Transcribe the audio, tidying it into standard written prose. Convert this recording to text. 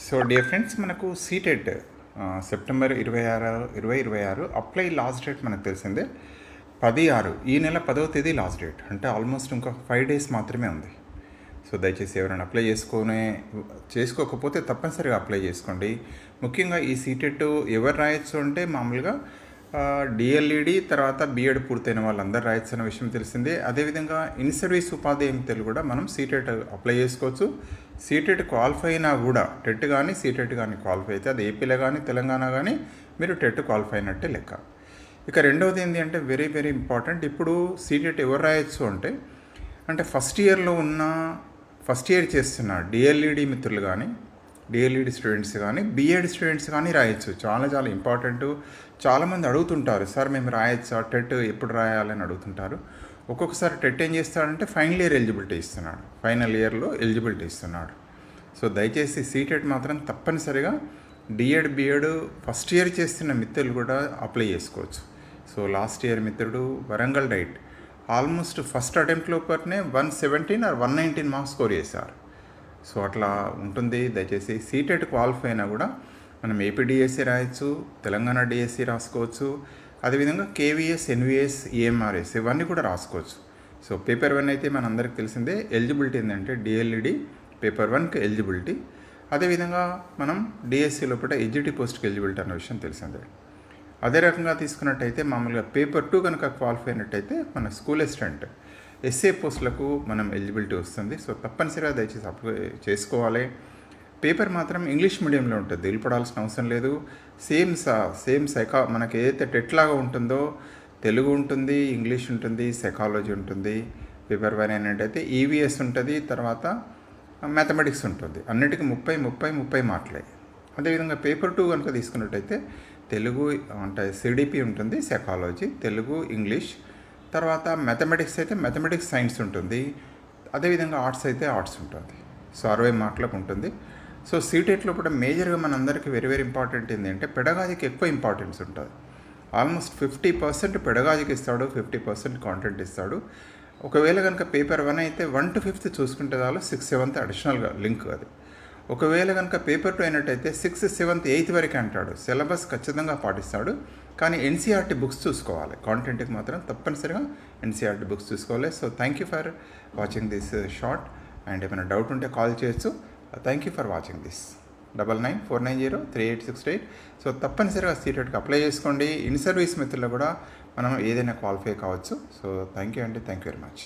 So dear friends, మనకు CTET September 26 apply last date మనకు తెలిసిందే 10/6. ఈ నెల 10వ తేదీ లాస్ట్ డేట్. అంటే ఆల్మోస్ట్ ఇంకా 5 డేస్ మాత్రమే ఉంది. సో దయచేసి ఎవరైనా అప్లై చేసుకోకపోతే తప్పనిసరిగా అప్లై చేసుకోండి. ముఖ్యంగా ఈ సీటెట్ ఎవరు రాయొచ్చు అంటే మామూలుగా డిఎల్ఈడి తర్వాత బీఎడ్ పూర్తయిన వాళ్ళందరూ రాయొచ్చు అన్న విషయం తెలిసిందే. అదేవిధంగా ఇన్ సర్వీస్ ఉపాధ్యాయులు కూడా మనం సీటెట్ అప్లై చేసుకోవచ్చు. సీటెట్ క్వాలిఫై అయినా కూడా టెట్ కానీ సీటెట్ కానీ క్వాలిఫై అయితే అది ఏపీలో కానీ తెలంగాణ కానీ మీరు టెట్ క్వాలిఫై అయినట్టే లెక్క. ఇక రెండవది ఏంటి అంటే వెరీ వెరీ ఇంపార్టెంట్. ఇప్పుడు సీటెట్ ఎవరు రాయొచ్చు అంటే ఫస్ట్ ఇయర్ చేస్తున్న డిఎల్ఈడి మిత్రులు కానీ డిఎల్ఈడి స్టూడెంట్స్ కానీ బీఎడ్ స్టూడెంట్స్ కానీ రాయొచ్చు. చాలా చాలా ఇంపార్టెంట్. చాలామంది అడుగుతుంటారు, సార్ మేము రాయొచ్చా, టెట్ ఎప్పుడు రాయాలని అడుగుతుంటారు. ఒక్కొక్కసారి టెట్ ఏం చేస్తాడంటే ఫైనల్ ఇయర్లో ఎలిజిబిలిటీ ఇస్తున్నాడు. సో దయచేసి సీటెట్ మాత్రం తప్పనిసరిగా డిఎడ్ బీఎడ్ ఫస్ట్ ఇయర్ చేస్తున్న మిత్రులు కూడా అప్లై చేసుకోవచ్చు. సో లాస్ట్ ఇయర్ మిత్రుడు వరంగల్ డైట్ ఆల్మోస్ట్ ఫస్ట్ అటెంప్ట్లో పట్నే 117 or 119 మార్క్స్ స్కోర్ చేశారు. సో అట్లా ఉంటుంది. దయచేసి సీటెట్ క్వాలిఫై అయినా కూడా మనం ఏపీ డిఎస్సి రాయొచ్చు, తెలంగాణ డిఎస్సి రాసుకోవచ్చు, అదేవిధంగా కేవీఎస్, ఎన్విఎస్, ఈఎంఆర్ఎస్ ఇవన్నీ కూడా రాసుకోవచ్చు. సో పేపర్ 1 అయితే మనందరికీ తెలిసిందే. ఎలిజిబిలిటీ ఏంటంటే డిఎల్ఈడి పేపర్ 1కి ఎలిజిబిలిటీ. అదేవిధంగా మనం డిఎస్సి లోపల ఎడ్జిటి పోస్ట్కి ఎలిజిబిలిటీ అన్న విషయం తెలిసిందే. అదే రకంగా తీసుకున్నట్టయితే మామూలుగా పేపర్ 2 కనుక క్వాలిఫై అయినట్టయితే మన స్కూల్ అసిస్టెంట్ ఎస్ఏ పోస్టులకు మనం ఎలిజిబిలిటీ వస్తుంది. సో తప్పనిసరిగా దయచేసి అప్లై చేసుకోవాలి. పేపర్ మాత్రం ఇంగ్లీష్ మీడియంలో ఉంటుంది, వెళ్ళిపడాల్సిన అవసరం లేదు. సేమ్ మనకి ఏదైతే టెట్ లాగా ఉంటుందో తెలుగు ఉంటుంది, ఇంగ్లీష్ ఉంటుంది, సైకాలజీ ఉంటుంది. పేపర్ 1 అయినట్టయితే ఈవీఎస్ ఉంటుంది, తర్వాత మ్యాథమెటిక్స్ ఉంటుంది. అన్నిటికీ 30 మార్కులే. అదేవిధంగా పేపర్ 2 కనుక తీసుకున్నట్టయితే తెలుగు అంటే సిడిపి ఉంటుంది, సైకాలజీ, తెలుగు, ఇంగ్లీష్, తర్వాత మ్యాథమెటిక్స్ అయితే మ్యాథమెటిక్స్, సైన్స్ ఉంటుంది. అదేవిధంగా ఆర్ట్స్ అయితే ఆర్ట్స్ ఉంటుంది. సో 60 మార్కులకు ఉంటుంది. సో సీటెట్లో కూడా మేజర్గా మనందరికీ వెరీ వెరీ ఇంపార్టెంట్ ఏంటంటే పెడగాజీకి ఎక్కువ ఇంపార్టెన్స్ ఉంటుంది. ఆల్మోస్ట్ 50% పెడగాజీకి ఇస్తాడు, 50% కాంటెంట్ ఇస్తాడు. ఒకవేళ కనుక పేపర్ 1 అయితే 1 to 5th చూసుకుంటే చాలు, 6th 7th అడిషనల్గా లింక్ అది. ఒకవేళ కనుక పేపర్ 2 అయినట్టయితే 6th 7th 8th వరకు అంటాడు. సిలబస్ ఖచ్చితంగా పాటిస్తాడు, కానీ ఎన్సీఆర్టీ బుక్స్ చూసుకోవాలి. కాంటెంట్కి మాత్రం తప్పనిసరిగా ఎన్సీఆర్టీ బుక్స్ చూసుకోవాలి. So thank you for watching this short. And ఏమైనా డౌట్ ఉంటే కాల్ చేయొచ్చు. Thank you for watching this. 9949038868. So తప్పనిసరిగా సీటెట్కి అప్లై చేసుకోండి. ఇన్ సర్వీస్ మిత్రులు కూడా మనం ఏదైనా క్వాలిఫై కావచ్చు. సో థ్యాంక్ యూ అండి, థ్యాంక్ యూ వెరీ మచ్.